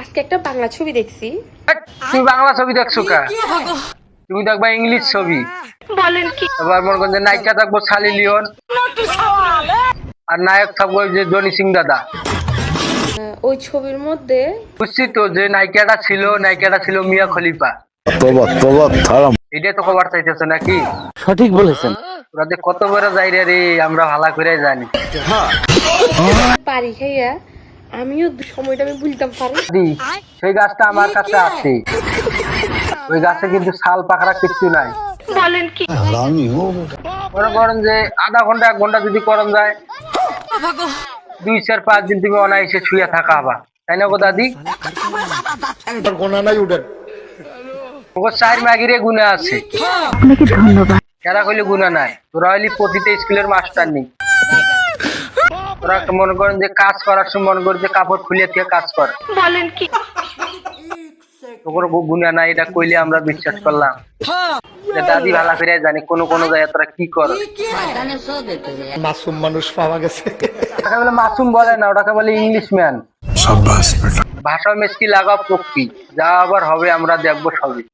আজকে একটা বাংলা ছবি দেখছি। তুমি বাংলা ছবি দেখছো কা? তুমি দেখবা ইংলিশ ছবি। বলেন কি? এবার মনে করেন যে নায়িকা থাকবো সালি লিওন, আর নায়ক থাকবো ওই যে জনি সিং দাদা। ওই ছবির মধ্যে বুঝছি তো যে নায়িকাটা ছিল মিয়া খলিফা। এটাই তো খবর চাইতেছে নাকি? সঠিক বলেছেন। ওরা যে কত বড় যাই রে আমরা ভালো করে জানি। পারি খাইয়া আমিও সময়টা আমি ভুলতাম পারি। দি, সেই গাছটা আমার কাছে আছে। ওই গাছে কিন্তু শাল পাখরা কিচ্ছু নাই। বলেন কি? মনে করেন যে আধা ঘন্টা 1 ঘন্টা যদি করন যায়, 2-4-5 দিন তুমি অনায়াসে শুয়ে থাকা হবা, তাই না গো দাদি? ওগো 4 মাগিরে গুণা আছে। আপনাকে ধন্যবাদ। এরা কইলে গুণা নাই। তোরা হইলি প্রতিটা স্কুলের মাস্টার নেই। তোরা মনে করেন যে কাজ করার সময় মনে করেন যে কাপড় খুলে দিয়ে কাজ কর। বলেন কি? তোর গুণা নাই, এটা কইলে আমরা বিশ্বাস করলাম। এটা দাদি ভালো করে জানি কোন কোন জায়গায় তোরা কি কর। মাসুম মানুষ পাওয়া গেছে। ওটাকে বলে মাসুম বলে না, ওটাকে বলে ইংলিশ ম্যান। ভাষা মেসকি লাগাও পক্ষী, যা আবার হবে আমরা দেখবো সবই।